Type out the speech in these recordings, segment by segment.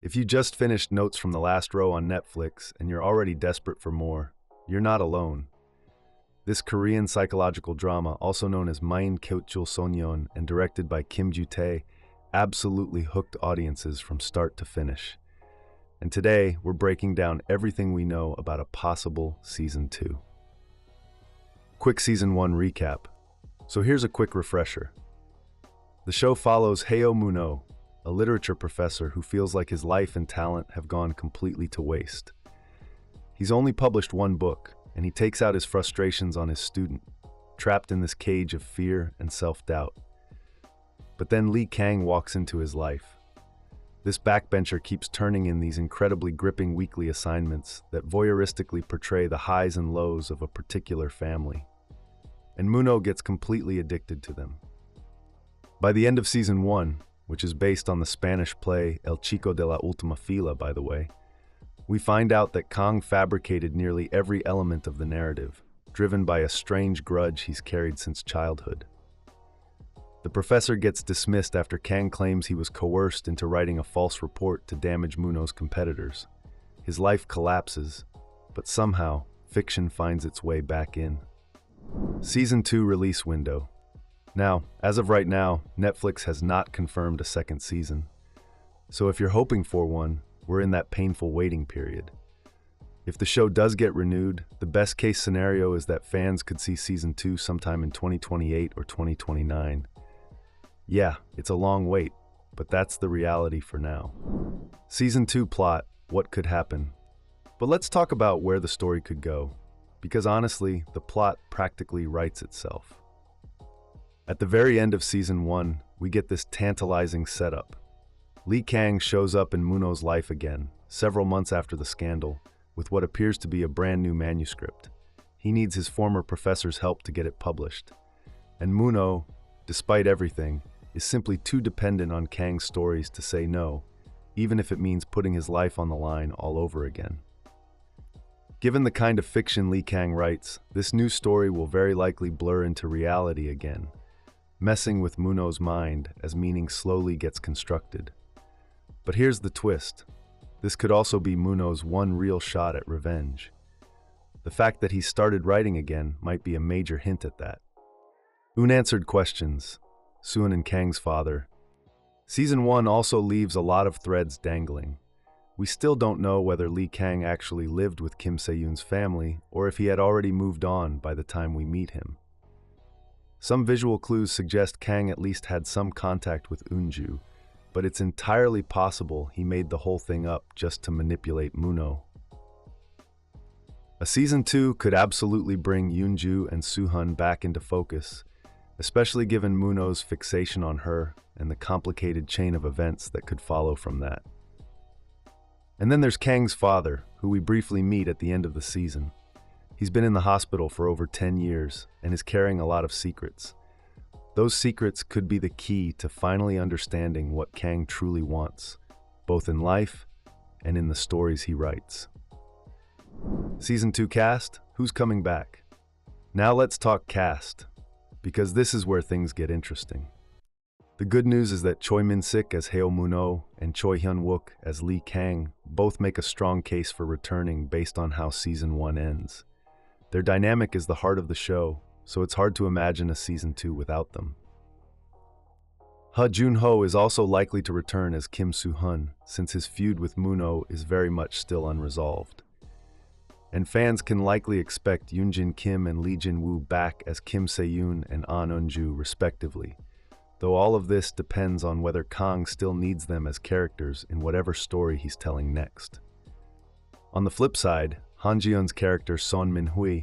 If you just finished Notes from the Last Row on Netflix and you're already desperate for more, you're not alone. This Korean psychological drama, also known as Maen Kkeutjul Sonyeon and directed by Gyu-tae, absolutely hooked audiences from start to finish. And today, we're breaking down everything we know about a possible Season 2. Quick Season 1 recap. So here's a quick refresher. The show follows Mun-oh, a literature professor who feels like his life and talent have gone completely to waste. He's only published one book, and he takes out his frustrations on his student, trapped in this cage of fear and self-doubt. But then Kang walks into his life. This backbencher keeps turning in these incredibly gripping weekly assignments that voyeuristically portray the highs and lows of a particular family. And Mun-oh gets completely addicted to them. By the end of Season 1, which is based on the Spanish play El Chico de la Última Fila, by the way, we find out that Kang fabricated nearly every element of the narrative, driven by a strange grudge he's carried since childhood. The professor gets dismissed after Kang claims he was coerced into writing a false report to damage Mun-oh's competitors. His life collapses, but somehow, fiction finds its way back in. Season 2 release window. Now, as of right now, Netflix has not confirmed a second season. So if you're hoping for one, we're in that painful waiting period. If the show does get renewed, the best case scenario is that fans could see Season 2 sometime in 2028 or 2029. Yeah, it's a long wait, but that's the reality for now. Season 2 plot, what could happen? But let's talk about where the story could go, because honestly, the plot practically writes itself. At the very end of Season 1, we get this tantalizing setup. Kang shows up in Mun-oh's life again, several months after the scandal, with what appears to be a brand new manuscript. He needs his former professor's help to get it published. And Mun-oh, despite everything, is simply too dependent on Kang's stories to say no, even if it means putting his life on the line all over again. Given the kind of fiction Kang writes, this new story will very likely blur into reality again, messing with Mun-oh's mind as meaning slowly gets constructed. But here's the twist. This could also be Mun-oh's one real shot at revenge. The fact that he started writing again might be a major hint at that. Unanswered questions. Suan and Kang's father. Season 1 also leaves a lot of threads dangling. We still don't know whether Kang actually lived with Kim Se-yoon's family or if he had already moved on by the time we meet him. Some visual clues suggest Kang at least had some contact with Eunju, but it's entirely possible he made the whole thing up just to manipulate Mun-oh. A Season 2 could absolutely bring Eunju and Soo-hun back into focus, especially given Mun-oh's fixation on her and the complicated chain of events that could follow from that. And then there's Kang's father, who we briefly meet at the end of the season. He's been in the hospital for over 10 years and is carrying a lot of secrets. Those secrets could be the key to finally understanding what Kang truly wants, both in life and in the stories he writes. Season 2 cast, who's coming back? Now let's talk cast, because this is where things get interesting. The good news is that Choi Min-sik as Mun-oh and Choi Hyun-wook as Kang both make a strong case for returning based on how Season 1 ends. Their dynamic is the heart of the show, so it's hard to imagine a Season 2 without them. Jun-ho is also likely to return as Kim Soo-hun, since his feud with Mun-oh is very much still unresolved. And fans can likely expect Yoon-jin Kim and Lee Jin-woo back as Kim Se-yoon and An Eun-ju respectively, though all of this depends on whether Kang still needs them as characters in whatever story he's telling next. On the flip side, Han Ji-eun's character Son Min-hui,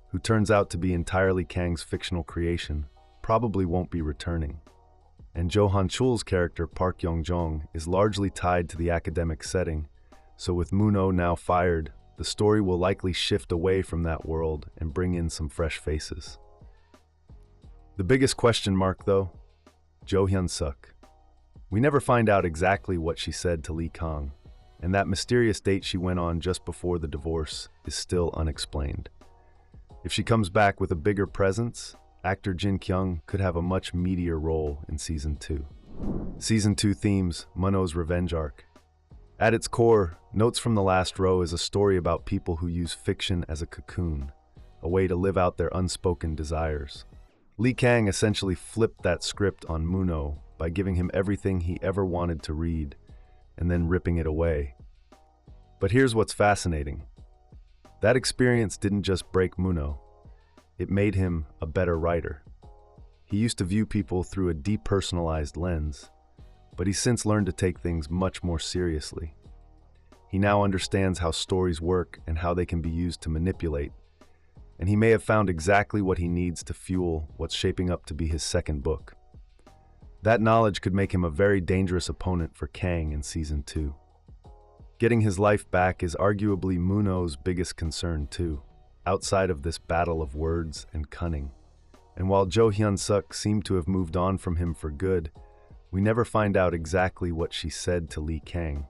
who turns out to be entirely Kang's fictional creation, probably won't be returning. And Jo Han-chul's character Park Yong-jong is largely tied to the academic setting, so with Mun-oh now fired, the story will likely shift away from that world and bring in some fresh faces. The biggest question mark, though, Jo Hyun-suk. We never find out exactly what she said to Kang, and that mysterious date she went on just before the divorce is still unexplained. If she comes back with a bigger presence, actor Jin Kyung could have a much meatier role in Season 2. Season 2 themes, Mun-oh's revenge arc. At its core, Notes from the Last Row is a story about people who use fiction as a cocoon, a way to live out their unspoken desires. Kang essentially flipped that script on Mun-oh by giving him everything he ever wanted to read, and then ripping it away. But here's what's fascinating. That experience didn't just break Mun-oh, it made him a better writer. He used to view people through a depersonalized lens, but he's since learned to take things much more seriously. He now understands how stories work and how they can be used to manipulate, and he may have found exactly what he needs to fuel what's shaping up to be his second book. That knowledge could make him a very dangerous opponent for Kang in Season 2. Getting his life back is arguably Mun-oh's biggest concern too, outside of this battle of words and cunning. And while Jo Hyun-suk seemed to have moved on from him for good, we never find out exactly what she said to Kang,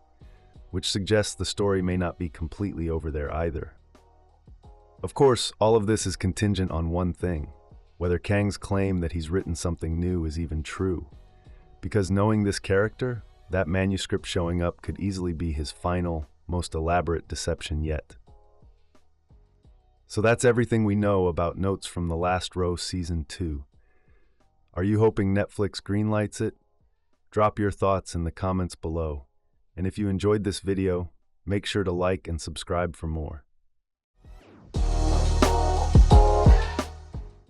which suggests the story may not be completely over there either. Of course, all of this is contingent on one thing, whether Kang's claim that he's written something new is even true. Because knowing this character, that manuscript showing up could easily be his final, most elaborate deception yet. So that's everything we know about Notes from the Last Row Season 2. Are you hoping Netflix greenlights it? Drop your thoughts in the comments below. And if you enjoyed this video, make sure to like and subscribe for more.